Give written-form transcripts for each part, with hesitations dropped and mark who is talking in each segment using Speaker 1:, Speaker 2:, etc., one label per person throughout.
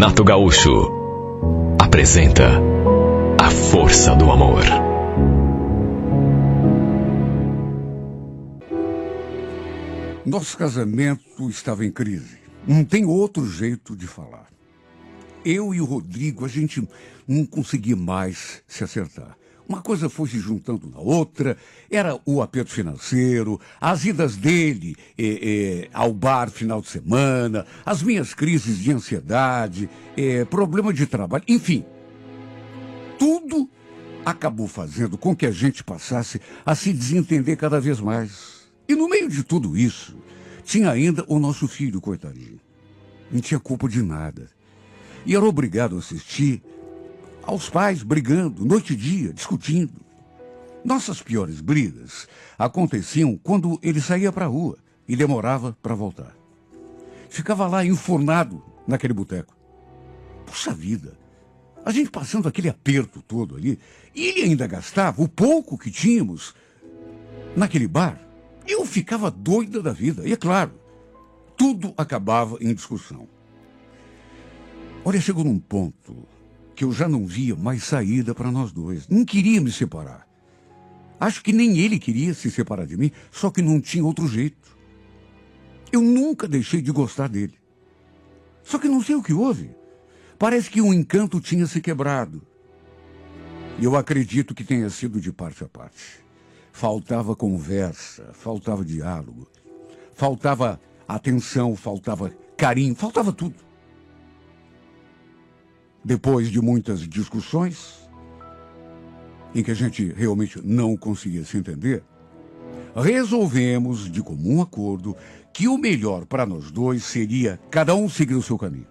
Speaker 1: Renato Gaúcho apresenta A Força do Amor.
Speaker 2: Nosso casamento estava em crise. Não tem outro jeito de falar. Eu e o Rodrigo, a gente não conseguia mais se acertar. Uma coisa foi se juntando na outra, era o aperto financeiro, as idas dele ao bar final de semana, as minhas crises de ansiedade, problema de trabalho, enfim. Tudo acabou fazendo com que a gente passasse a se desentender cada vez mais. E no meio de tudo isso, tinha ainda o nosso filho, coitadinho. Não tinha culpa de nada. E era obrigado a assistir aos pais brigando, noite e dia, discutindo. Nossas piores brigas aconteciam quando ele saía para a rua e demorava para voltar. Ficava lá enfornado naquele boteco. Puxa vida, a gente passando aquele aperto todo ali, e ele ainda gastava o pouco que tínhamos naquele bar. Eu ficava doida da vida, e é claro, tudo acabava em discussão. Olha, chegou num ponto que eu já não via mais saída para nós dois. Não queria me separar. Acho que nem ele queria se separar de mim, só que não tinha outro jeito. Eu nunca deixei de gostar dele. Só que não sei o que houve. Parece que um encanto tinha se quebrado. E eu acredito que tenha sido de parte a parte. Faltava conversa, faltava diálogo, faltava atenção, faltava carinho, faltava tudo. Depois de muitas discussões, em que a gente realmente não conseguia se entender, resolvemos, de comum acordo, que o melhor para nós dois seria cada um seguir o seu caminho.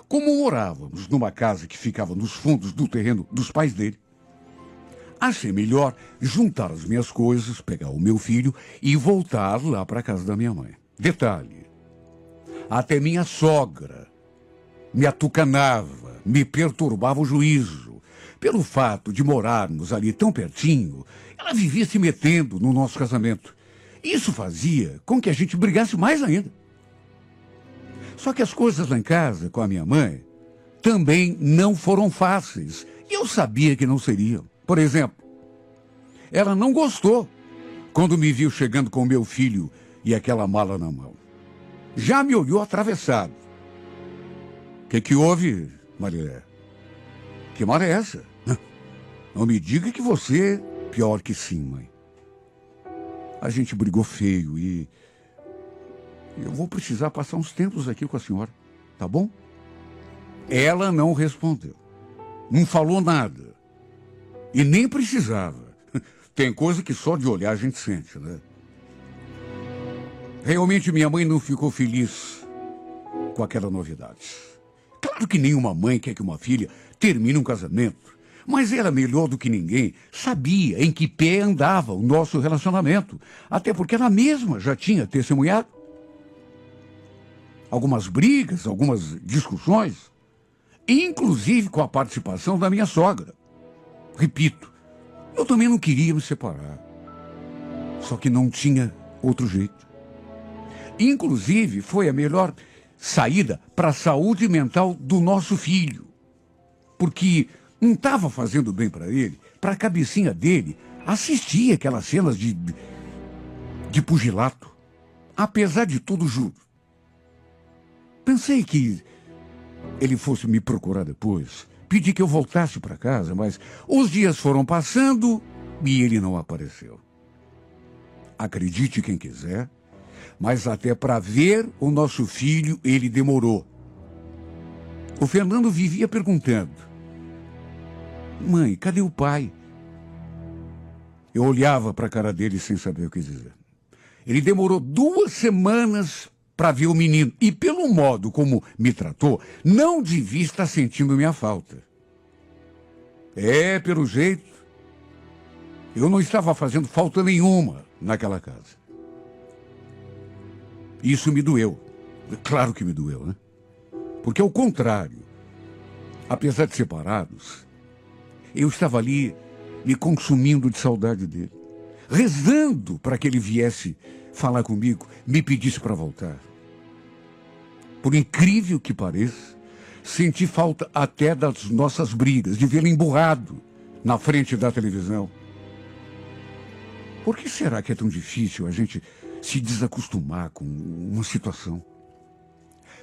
Speaker 2: Como morávamos numa casa que ficava nos fundos do terreno dos pais dele, achei melhor juntar as minhas coisas, pegar o meu filho e voltar lá para a casa da minha mãe. Detalhe, até minha sogra me atucanava, me perturbava o juízo. Pelo fato de morarmos ali tão pertinho, ela vivia se metendo no nosso casamento. Isso fazia com que a gente brigasse mais ainda. Só que as coisas lá em casa, com a minha mãe, também não foram fáceis. E eu sabia que não seriam. Por exemplo, ela não gostou quando me viu chegando com o meu filho e aquela mala na mão. Já me olhou atravessado. O que houve, Marilé? Que mala é essa? Não me diga que você... Pior que sim, mãe. A gente brigou feio e... eu vou precisar passar uns tempos aqui com a senhora, tá bom? Ela não respondeu. Não falou nada. E nem precisava. Tem coisa que só de olhar a gente sente, né? Realmente minha mãe não ficou feliz com aquela novidade. Claro que nenhuma mãe quer que uma filha termine um casamento, mas ela, melhor do que ninguém, sabia em que pé andava o nosso relacionamento, até porque ela mesma já tinha testemunhado algumas brigas, algumas discussões, inclusive com a participação da minha sogra. Repito, eu também não queria me separar, só que não tinha outro jeito. Inclusive, foi a melhor saída para a saúde mental do nosso filho. Porque não estava fazendo bem para ele, para a cabecinha dele, assistir aquelas cenas de pugilato. Apesar de tudo, juro. Pensei que ele fosse me procurar depois, pedi que eu voltasse para casa, mas os dias foram passando e ele não apareceu. Acredite quem quiser, mas até para ver o nosso filho ele demorou. O Fernando vivia perguntando: mãe, cadê o pai? Eu olhava para a cara dele sem saber o que dizer. Ele demorou 2 semanas para ver o menino e, pelo modo como me tratou, não devia estar sentindo minha falta. Pelo jeito, eu não estava fazendo falta nenhuma naquela casa. Isso me doeu. Claro que me doeu, né? Porque, ao contrário, apesar de separados, eu estava ali me consumindo de saudade dele, rezando para que ele viesse falar comigo, me pedisse para voltar. Por incrível que pareça, Senti falta até das nossas brigas, de vê-lo emburrado na frente da televisão. Por que será que é tão difícil a gente se desacostumar com uma situação?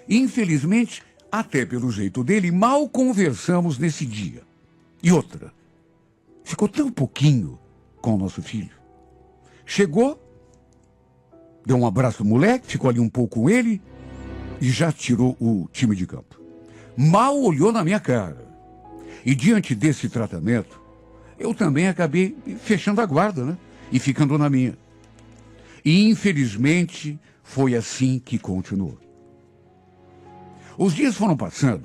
Speaker 2: Infelizmente, até pelo jeito dele, mal conversamos nesse dia. E outra, ficou tão pouquinho com o nosso filho. Chegou, deu um abraço no moleque, ficou ali um pouco com ele e já tirou o time de campo. Mal olhou na minha cara. E diante desse tratamento, eu também acabei fechando a guarda, né? E ficando na minha. E infelizmente foi assim que continuou. Os dias foram passando,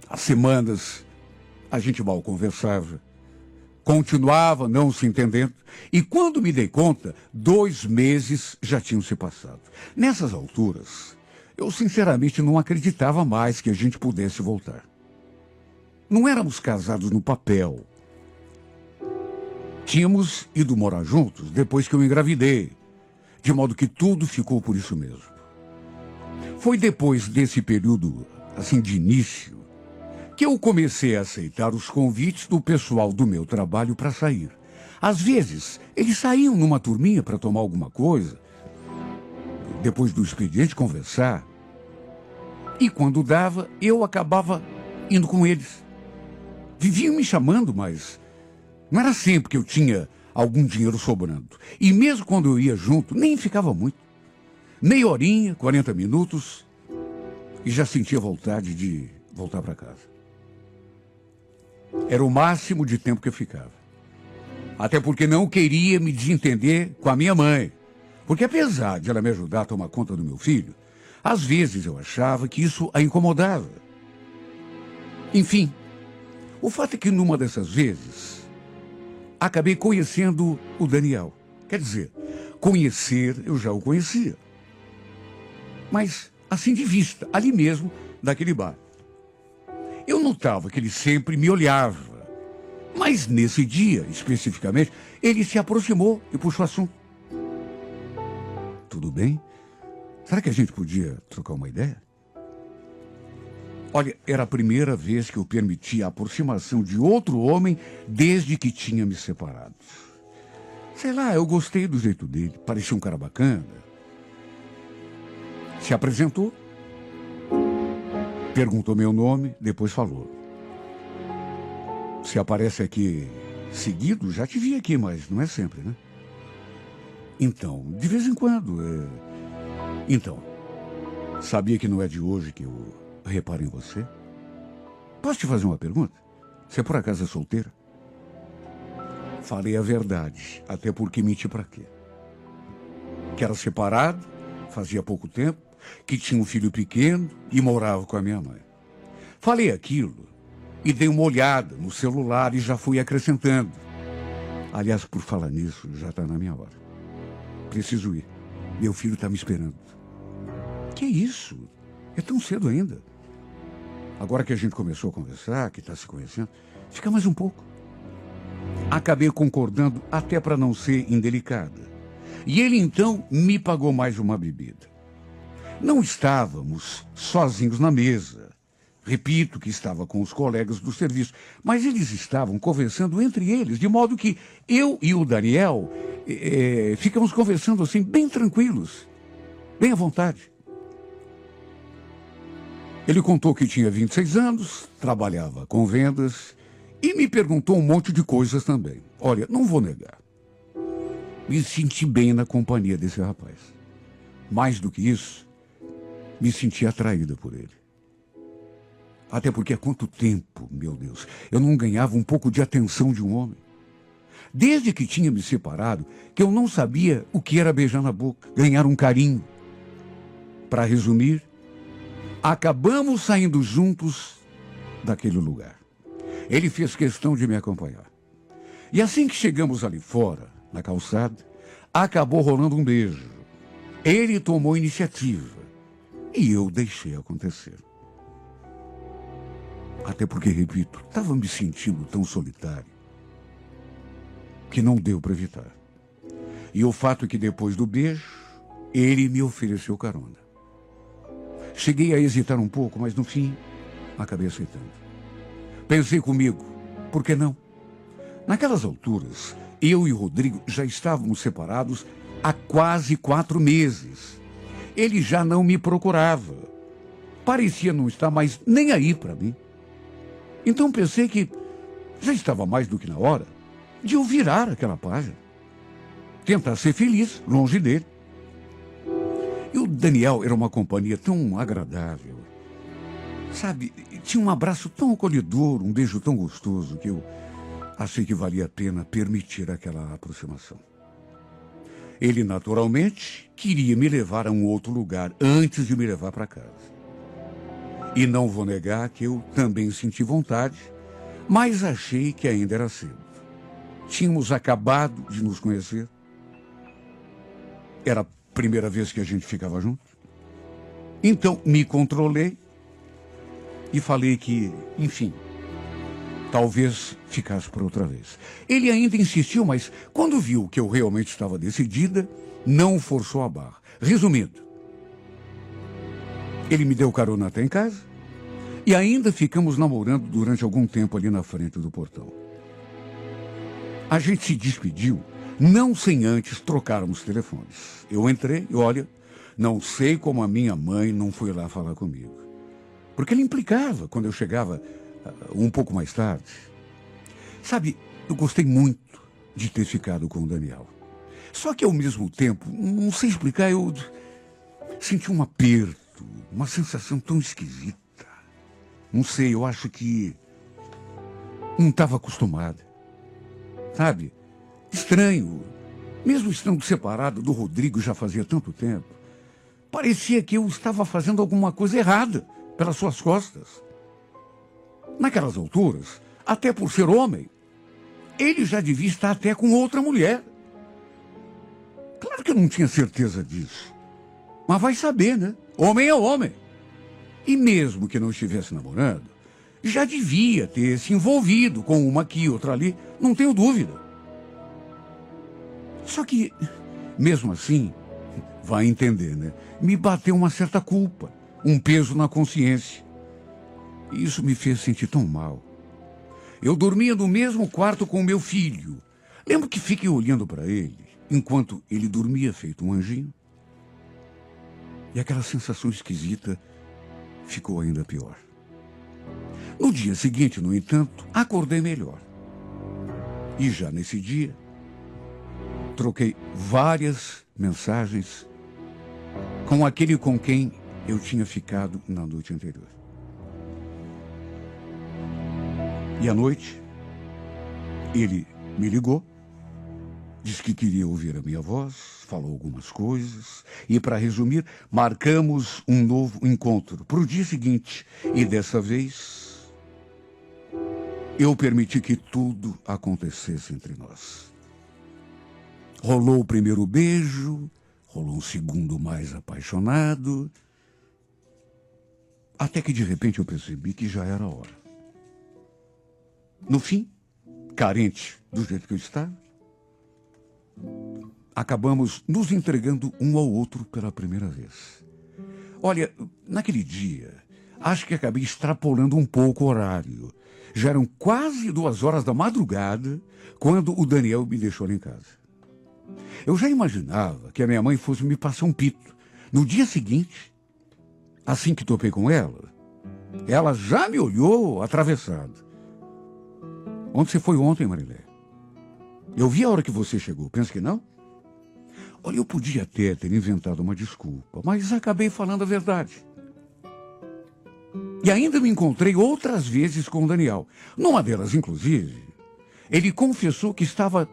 Speaker 2: as semanas, a gente mal conversava, continuava não se entendendo, e quando me dei conta, 2 meses já tinham se passado. Nessas alturas, eu sinceramente não acreditava mais que a gente pudesse voltar. Não éramos casados no papel. Tínhamos ido morar juntos depois que eu engravidei, de modo que tudo ficou por isso mesmo. Foi depois desse período, assim, de início, que eu comecei a aceitar os convites do pessoal do meu trabalho para sair. Às vezes, eles saíam numa turminha para tomar alguma coisa, depois do expediente conversar, e quando dava, eu acabava indo com eles. Viviam me chamando, mas não era sempre que eu tinha algum dinheiro sobrando. E mesmo quando eu ia junto, nem ficava muito. Meia horinha, 40 minutos, e já sentia vontade de voltar para casa. Era o máximo de tempo que eu ficava. Até porque não queria me desentender com a minha mãe. Porque apesar de ela me ajudar a tomar conta do meu filho, às vezes eu achava que isso a incomodava. Enfim, o fato é que numa dessas vezes, acabei conhecendo o Daniel. Quer dizer, conhecer eu já o conhecia. Mas assim de vista, ali mesmo, naquele bar. Eu notava que ele sempre me olhava. Mas nesse dia, especificamente, ele se aproximou e puxou o assunto. Tudo bem? Será que a gente podia trocar uma ideia? Olha, era a primeira vez que eu permitia a aproximação de outro homem desde que tinha me separado. Sei lá, eu gostei do jeito dele, parecia um cara bacana. Se apresentou, perguntou meu nome, depois falou. Se aparece aqui seguido, já te vi aqui, mas não é sempre, né? Então, de vez em quando. Então, sabia que não é de hoje que eu reparo em você? Posso te fazer uma pergunta? Você por acaso é solteira? Falei a verdade, até porque menti pra quê? Que era separado, fazia pouco tempo, que tinha um filho pequeno e morava com a minha mãe. Falei aquilo e dei uma olhada no celular e já fui acrescentando. Aliás, por falar nisso, já está na minha hora. Preciso ir. Meu filho está me esperando. Que isso? É tão cedo ainda. Agora que a gente começou a conversar, que está se conhecendo, fica mais um pouco. Acabei concordando até para não ser indelicada. E ele então me pagou mais uma bebida. Não estávamos sozinhos na mesa. Repito que estava com os colegas do serviço, mas eles estavam conversando entre eles, de modo que eu e o Daniel ficamos conversando assim, bem tranquilos, bem à vontade. Ele contou que tinha 26 anos, trabalhava com vendas e me perguntou um monte de coisas também. Olha, não vou negar. Me senti bem na companhia desse rapaz. Mais do que isso, me senti atraída por ele. Até porque há quanto tempo, meu Deus, eu não ganhava um pouco de atenção de um homem. Desde que tinha me separado, que eu não sabia o que era beijar na boca, ganhar um carinho. Para resumir, acabamos saindo juntos daquele lugar. Ele fez questão de me acompanhar. E assim que chegamos ali fora, na calçada, acabou rolando um beijo. Ele tomou iniciativa e eu deixei acontecer. Até porque, repito, estava me sentindo tão solitário que não deu para evitar. E o fato é que depois do beijo, ele me ofereceu carona. Cheguei a hesitar um pouco, mas no fim, acabei aceitando. Pensei comigo, por que não? Naquelas alturas, eu e o Rodrigo já estávamos separados há quase 4 meses. Ele já não me procurava. Parecia não estar mais nem aí para mim. Então pensei que já estava mais do que na hora de eu virar aquela página. Tentar ser feliz longe dele. E o Daniel era uma companhia tão agradável. Sabe, tinha um abraço tão acolhedor, um beijo tão gostoso que eu achei que valia a pena permitir aquela aproximação. Ele, naturalmente, queria me levar a um outro lugar antes de me levar para casa. E não vou negar que eu também senti vontade, mas achei que ainda era cedo. Tínhamos acabado de nos conhecer. Era a primeira vez que a gente ficava junto. Então, me controlei e falei que, enfim, talvez ficasse por outra vez. Ele ainda insistiu, mas quando viu que eu realmente estava decidida, não forçou a barra. Resumindo, ele me deu carona até em casa e ainda ficamos namorando durante algum tempo ali na frente do portão. A gente se despediu, não sem antes trocarmos telefones. Eu entrei e, olha, não sei como a minha mãe não foi lá falar comigo. Porque ele implicava quando eu chegava um pouco mais tarde. Sabe, eu gostei muito de ter ficado com o Daniel. Só que ao mesmo tempo, não sei explicar, eu senti um aperto, uma sensação tão esquisita. Não sei, eu acho que não estava acostumada. Sabe, estranho. Mesmo estando separado do Rodrigo já fazia tanto tempo, parecia que eu estava fazendo alguma coisa errada pelas suas costas. Naquelas alturas, até por ser homem, ele já devia estar até com outra mulher. Claro que eu não tinha certeza disso. Mas vai saber, né? Homem é homem. E mesmo que não estivesse namorando, já devia ter se envolvido com uma aqui, outra ali, não tenho dúvida. Só que, mesmo assim, vai entender, né? Me bateu uma certa culpa, um peso na consciência. E isso me fez sentir tão mal. Eu dormia no mesmo quarto com o meu filho. Lembro que fiquei olhando para ele, enquanto ele dormia feito um anjinho. E aquela sensação esquisita ficou ainda pior. No dia seguinte, no entanto, acordei melhor. E já nesse dia, troquei várias mensagens com aquele com quem eu tinha ficado na noite anterior. E à noite, ele me ligou, disse que queria ouvir a minha voz, falou algumas coisas e, para resumir, marcamos um novo encontro para o dia seguinte. E dessa vez, eu permiti que tudo acontecesse entre nós. Rolou o primeiro beijo, rolou um segundo mais apaixonado, até que de repente eu percebi que já era a hora. No fim, carente do jeito que eu estava, acabamos nos entregando um ao outro pela primeira vez. Olha, naquele dia, acho que acabei extrapolando um pouco o horário. Já eram quase 2 horas da madrugada quando o Daniel me deixou lá em casa. Eu já imaginava que a minha mãe fosse me passar um pito. No dia seguinte, assim que topei com ela já me olhou atravessado. Onde você foi ontem, Marilé? Eu vi a hora que você chegou. Pensa que não? Olha, eu podia até ter inventado uma desculpa, mas acabei falando a verdade. E ainda me encontrei outras vezes com o Daniel. Numa delas, inclusive, ele confessou que estava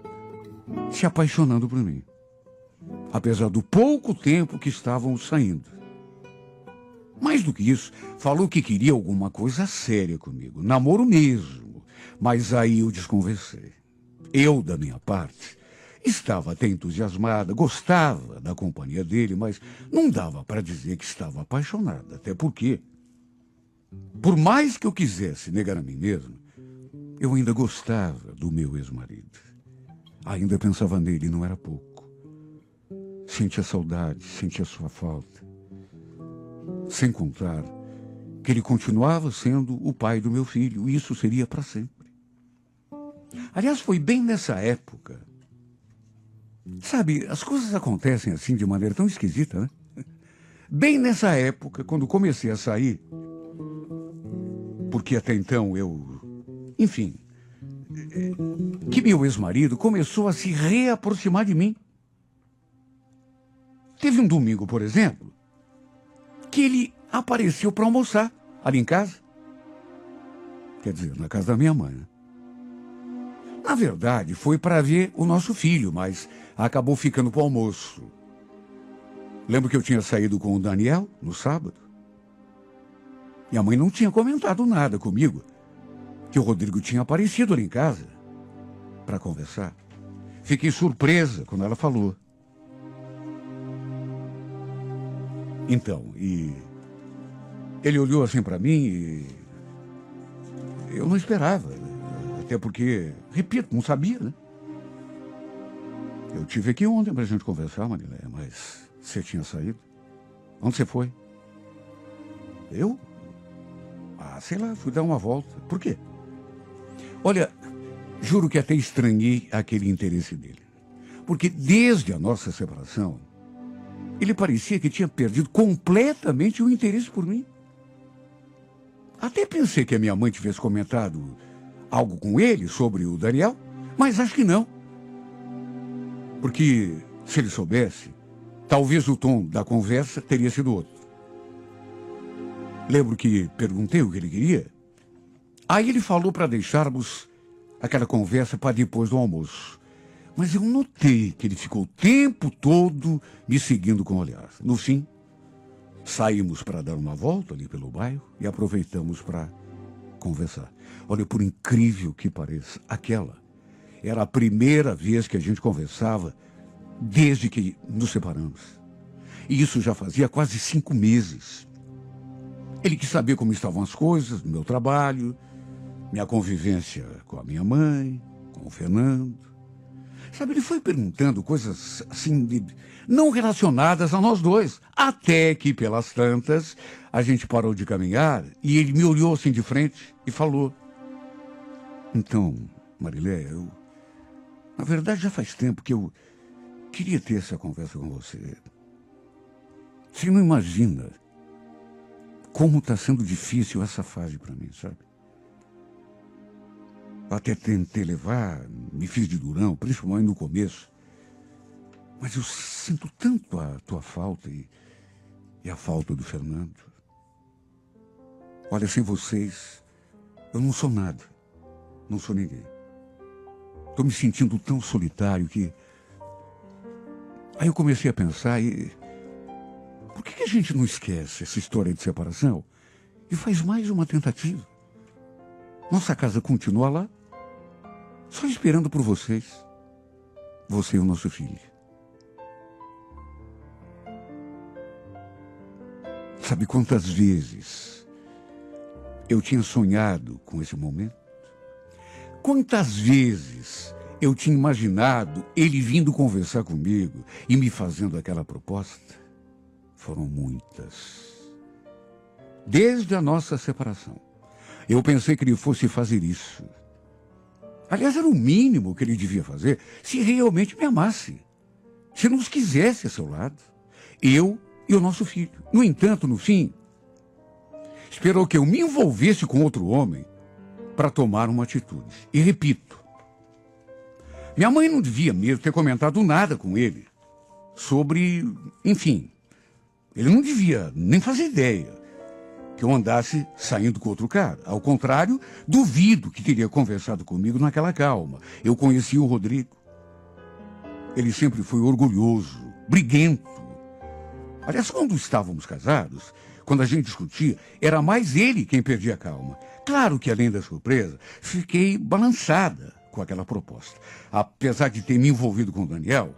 Speaker 2: se apaixonando por mim. Apesar do pouco tempo que estávamos saindo. Mais do que isso, falou que queria alguma coisa séria comigo. Namoro mesmo. Mas aí eu desconversei. Eu, da minha parte, estava até entusiasmada, gostava da companhia dele, mas não dava para dizer que estava apaixonada. Até porque, por mais que eu quisesse negar a mim mesmo, eu ainda gostava do meu ex-marido. Ainda pensava nele e não era pouco. Sentia saudade, sentia sua falta. Sem contar que ele continuava sendo o pai do meu filho, e isso seria para sempre. Aliás, foi bem nessa época. Sabe, as coisas acontecem assim de maneira tão esquisita, né? Bem nessa época, quando comecei a sair, porque até então enfim, que meu ex-marido começou a se reaproximar de mim. Teve um domingo, por exemplo, que ele apareceu para almoçar ali em casa. Quer dizer, na casa da minha mãe, né? Na verdade, foi para ver o nosso filho, mas acabou ficando para o almoço. Lembro que eu tinha saído com o Daniel no sábado. E a mãe não tinha comentado nada comigo, que o Rodrigo tinha aparecido ali em casa para conversar. Fiquei surpresa quando ela falou. Então, e ele olhou assim para mim e eu não esperava, até porque, repito, não sabia, né? Eu tive aqui ontem pra gente conversar, Marileia, mas você tinha saído? Onde você foi? Eu? Sei lá, fui dar uma volta. Por quê? Olha, juro que até estranhei aquele interesse dele. Porque desde a nossa separação, ele parecia que tinha perdido completamente o interesse por mim. Até pensei que a minha mãe tivesse comentado algo com ele sobre o Daniel, mas acho que não. Porque se ele soubesse, talvez o tom da conversa teria sido outro. Lembro que perguntei o que ele queria. Aí ele falou para deixarmos aquela conversa para depois do almoço. Mas eu notei que ele ficou o tempo todo me seguindo com o olhar. No fim, saímos para dar uma volta ali pelo bairro e aproveitamos para conversar. Olha, por incrível que pareça, aquela era a primeira vez que a gente conversava desde que nos separamos. E isso já fazia quase 5 meses. Ele quis saber como estavam as coisas no meu trabalho, minha convivência com a minha mãe, com o Fernando. Sabe, ele foi perguntando coisas assim, não relacionadas a nós dois. Até que, pelas tantas, a gente parou de caminhar e ele me olhou assim de frente e falou: então, Marileia, na verdade já faz tempo que eu queria ter essa conversa com você. Você não imagina como está sendo difícil essa fase para mim, sabe? Até tentei levar, me fiz de durão, principalmente no começo. Mas eu sinto tanto a tua falta e a falta do Fernando. Olha, sem vocês, eu não sou nada. Não sou ninguém. Estou me sentindo tão solitário que... Aí eu comecei a pensar por que a gente não esquece essa história de separação e faz mais uma tentativa? Nossa casa continua lá, só esperando por vocês. Você e o nosso filho. Sabe quantas vezes eu tinha sonhado com esse momento? Quantas vezes eu tinha imaginado ele vindo conversar comigo e me fazendo aquela proposta? Foram muitas. Desde a nossa separação, eu pensei que ele fosse fazer isso. Aliás, era o mínimo que ele devia fazer se realmente me amasse. Se nos quisesse a seu lado. Eu e o nosso filho. No entanto, no fim, esperou que eu me envolvesse com outro homem para tomar uma atitude. E repito, minha mãe não devia mesmo ter comentado nada com ele sobre, enfim, ele não devia nem fazer ideia que eu andasse saindo com outro cara. Ao contrário, duvido que teria conversado comigo naquela calma. Eu conheci o Rodrigo. Ele sempre foi orgulhoso, briguento. Aliás, quando estávamos casados, quando a gente discutia, era mais ele quem perdia a calma. Claro que, além da surpresa, fiquei balançada com aquela proposta. Apesar de ter me envolvido com o Daniel,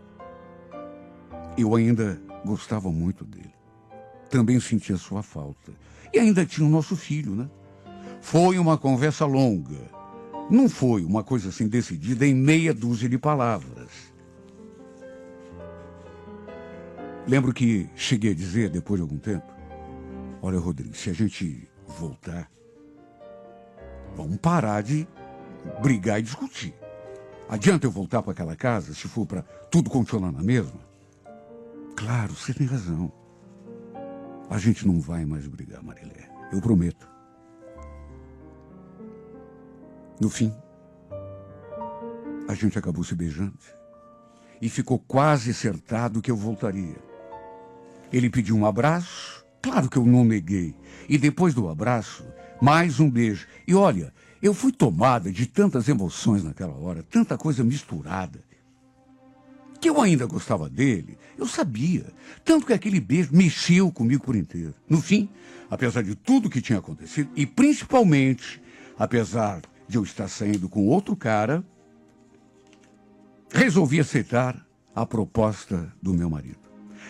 Speaker 2: eu ainda gostava muito dele. Também sentia sua falta. E ainda tinha o nosso filho, né? Foi uma conversa longa. Não foi uma coisa assim decidida em meia dúzia de palavras. Lembro que cheguei a dizer, depois de algum tempo, olha, Rodrigo, se a gente voltar, vamos parar de brigar e discutir. Adianta eu voltar para aquela casa se for para tudo continuar na mesma? Claro, você tem razão. A gente não vai mais brigar, Marilé. Eu prometo. No fim, a gente acabou se beijando e ficou quase acertado que eu voltaria. Ele pediu um abraço, claro que eu não neguei. E depois do abraço, mais um beijo. E olha, eu fui tomada de tantas emoções naquela hora, tanta coisa misturada, que eu ainda gostava dele, eu sabia. Tanto que aquele beijo mexeu comigo por inteiro. No fim, apesar de tudo que tinha acontecido, e principalmente, apesar de eu estar saindo com outro cara, resolvi aceitar a proposta do meu marido.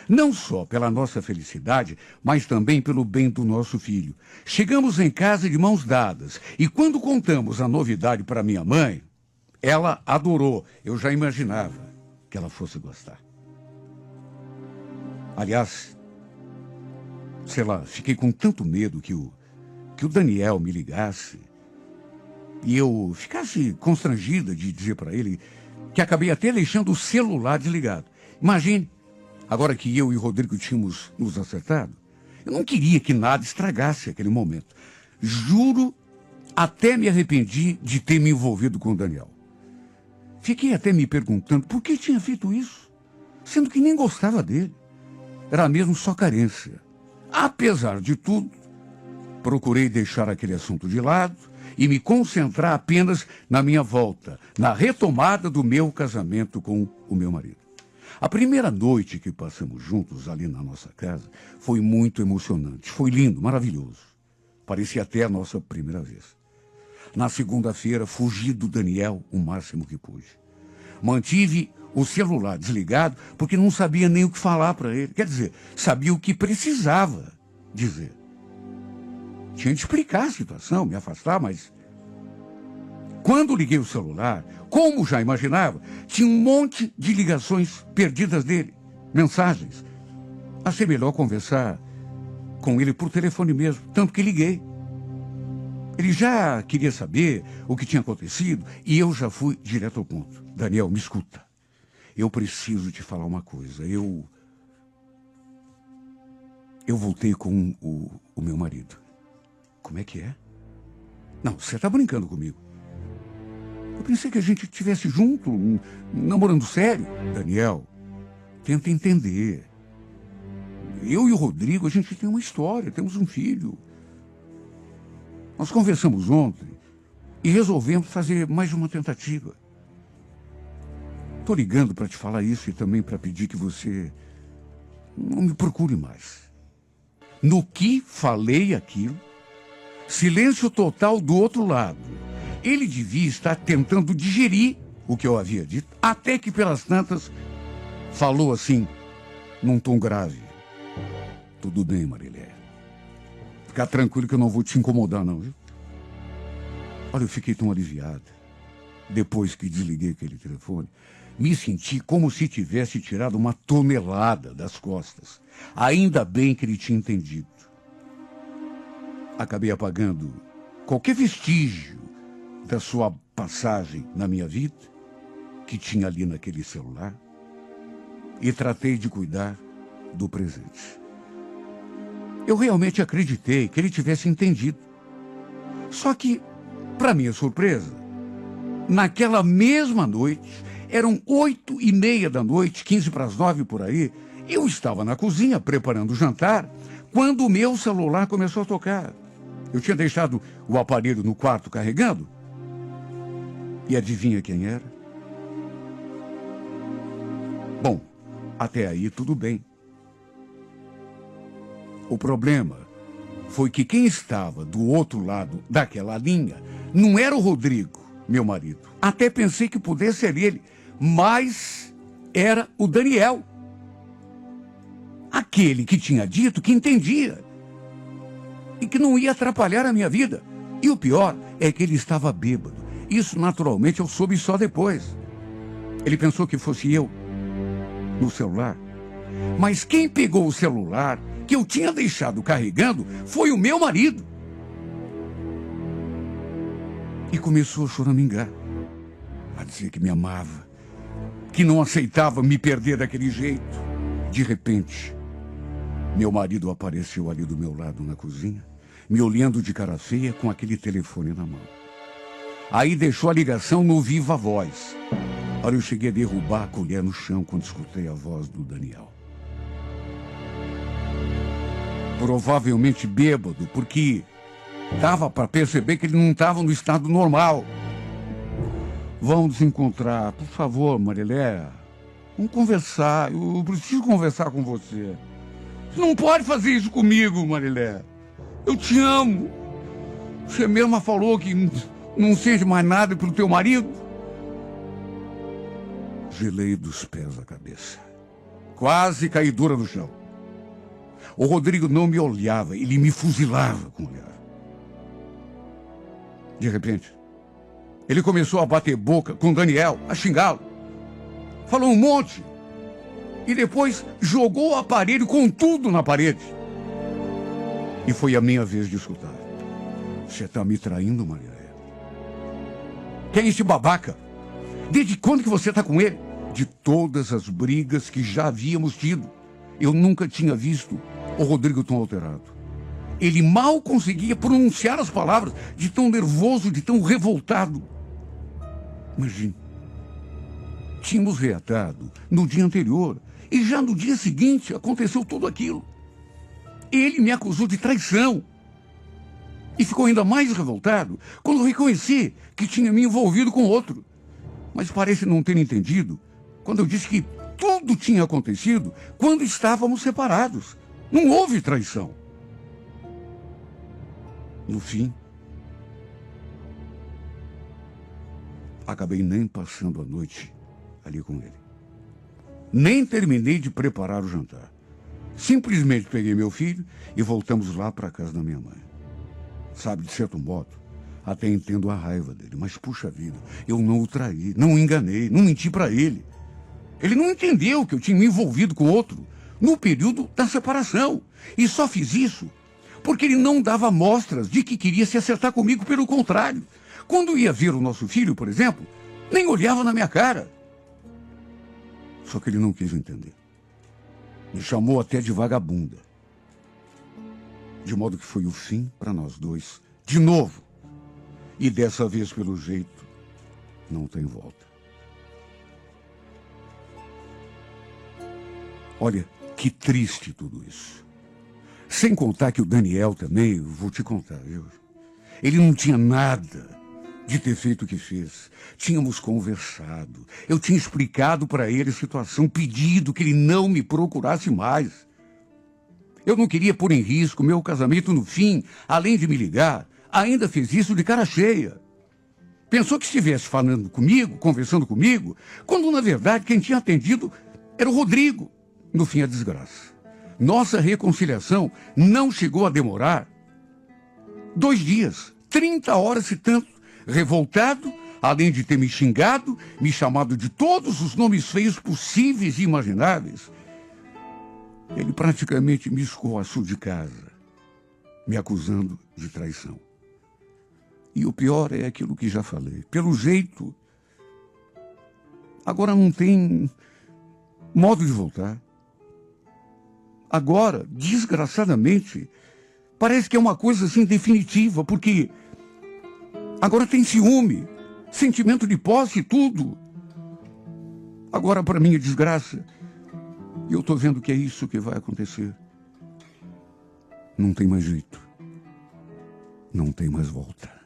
Speaker 2: Não só pela nossa felicidade, mas também pelo bem do nosso filho. Chegamos em casa de mãos dadas, e quando contamos a novidade para minha mãe, ela adorou. Eu já imaginava que ela fosse gostar. Aliás, sei lá, fiquei com tanto medo que o Daniel me ligasse e eu ficasse constrangida de dizer para ele que acabei até deixando o celular desligado. Imagine, agora que eu e o Rodrigo tínhamos nos acertado, eu não queria que nada estragasse aquele momento. Juro, até me arrependi de ter me envolvido com o Daniel. Fiquei até me perguntando por que tinha feito isso, sendo que nem gostava dele. Era mesmo só carência. Apesar de tudo, procurei deixar aquele assunto de lado e me concentrar apenas na minha volta, na retomada do meu casamento com o meu marido. A primeira noite que passamos juntos ali na nossa casa foi muito emocionante. Foi lindo, maravilhoso. Parecia até a nossa primeira vez. Na segunda-feira, fugi do Daniel o máximo que pude. Mantive o celular desligado porque não sabia nem o que falar para ele. Quer dizer, sabia o que precisava dizer. Tinha de explicar a situação, me afastar, mas quando liguei o celular, como já imaginava, tinha um monte de ligações perdidas dele, mensagens. Achei melhor conversar com ele por telefone mesmo, tanto que liguei. Ele já queria saber o que tinha acontecido e eu já fui direto ao ponto. Daniel, me escuta. Eu preciso te falar uma coisa. Eu voltei com o meu marido. Como é que é? Não, você está brincando comigo. Eu pensei que a gente estivesse junto, namorando sério. Daniel, tenta entender. Eu e o Rodrigo, a gente tem uma história, temos um filho. Nós conversamos ontem e resolvemos fazer mais uma tentativa. Estou ligando para te falar isso e também para pedir que você não me procure mais. No que falei aquilo, silêncio total do outro lado. Ele devia estar tentando digerir o que eu havia dito, até que pelas tantas falou assim, num tom grave. Tudo bem, Marilé. Fica tranquilo que eu não vou te incomodar, não, viu? Olha, eu fiquei tão aliviado. Depois que desliguei aquele telefone, me senti como se tivesse tirado uma tonelada das costas. Ainda bem que ele tinha entendido. Acabei apagando qualquer vestígio da sua passagem na minha vida, que tinha ali naquele celular, e tratei de cuidar do presente. Eu realmente acreditei que ele tivesse entendido. Só que, para minha surpresa, naquela mesma noite, eram 8:30 da noite, 8:45 por aí, eu estava na cozinha preparando o jantar, quando o meu celular começou a tocar. Eu tinha deixado o aparelho no quarto carregando. E adivinha quem era? Bom, até aí tudo bem. O problema foi que quem estava do outro lado daquela linha não era o Rodrigo, meu marido. Até pensei que pudesse ser ele, mas era o Daniel. Aquele que tinha dito que entendia e que não ia atrapalhar a minha vida. E o pior é que ele estava bêbado. Isso, naturalmente, eu soube só depois. Ele pensou que fosse eu no celular. Mas quem pegou o celular que eu tinha deixado carregando foi o meu marido. e começou a choramingar, a dizer que me amava, que não aceitava me perder daquele jeito. De repente, meu marido apareceu ali do meu lado na cozinha, me olhando de cara feia com aquele telefone na mão. Aí deixou a ligação no viva voz. Olha, eu cheguei a derrubar a colher no chão quando escutei a voz do Daniel. Provavelmente bêbado, porque dava para perceber que ele não estava no estado normal. Vamos nos encontrar, por favor, Marilé. Vamos conversar, eu preciso conversar com você. Você não pode fazer isso comigo, Marilé. Eu te amo. Você mesma falou que não sente mais nada pelo teu marido. Gelei dos pés à cabeça. Quase caí dura no chão. O Rodrigo não me olhava, ele me fuzilava com o olhar. De repente, ele começou a bater boca com Daniel, a xingá-lo. Falou um monte. E depois jogou o aparelho com tudo na parede. E foi a minha vez de escutar. Você está me traindo, Maria? Quem é esse babaca? Desde quando que você está com ele? De todas as brigas que já havíamos tido, eu nunca tinha visto o Rodrigo tão alterado. Ele mal conseguia pronunciar as palavras, de tão nervoso, de tão revoltado. Imagine. Tínhamos reatado no dia anterior e já no dia seguinte aconteceu tudo aquilo. Ele me acusou de traição. E ficou ainda mais revoltado quando reconheci que tinha me envolvido com outro. Mas parece não ter entendido quando eu disse que tudo tinha acontecido quando estávamos separados. Não houve traição. No fim, acabei nem passando a noite ali com ele. Nem terminei de preparar o jantar. Simplesmente peguei meu filho e voltamos lá para a casa da minha mãe. Sabe, de certo modo, até entendo a raiva dele, mas puxa vida, eu não o traí, não o enganei, não menti para ele. Ele não entendeu que eu tinha me envolvido com outro no período da separação. E só fiz isso porque ele não dava mostras de que queria se acertar comigo, pelo contrário. Quando ia ver o nosso filho, por exemplo, nem olhava na minha cara. Só que ele não quis entender. Me chamou até de vagabunda. De modo que foi o fim para nós dois, de novo. E dessa vez, pelo jeito, não tem volta. Olha, que triste tudo isso. Sem contar que o Daniel também, eu vou te contar, viu? Ele não tinha nada de ter feito o que fez. Tínhamos conversado. Eu tinha explicado para ele a situação, pedido que ele não me procurasse mais. Eu não queria pôr em risco meu casamento no fim. Além de me ligar, ainda fez isso de cara cheia. Pensou que estivesse falando comigo, conversando comigo, quando na verdade quem tinha atendido era o Rodrigo. No fim, a desgraça. Nossa reconciliação não chegou a demorar 2 dias, 30 horas e tanto. Revoltado, além de ter me xingado, me chamado de todos os nomes feios possíveis e imagináveis, ele praticamente me escoaçou de casa, me acusando de traição. E o pior é aquilo que já falei. Pelo jeito, agora não tem modo de voltar. Agora, desgraçadamente, parece que é uma coisa assim definitiva, porque agora tem ciúme, sentimento de posse e tudo. Agora, para minha desgraça, eu estou vendo que é isso que vai acontecer. Não tem mais jeito. Não tem mais volta.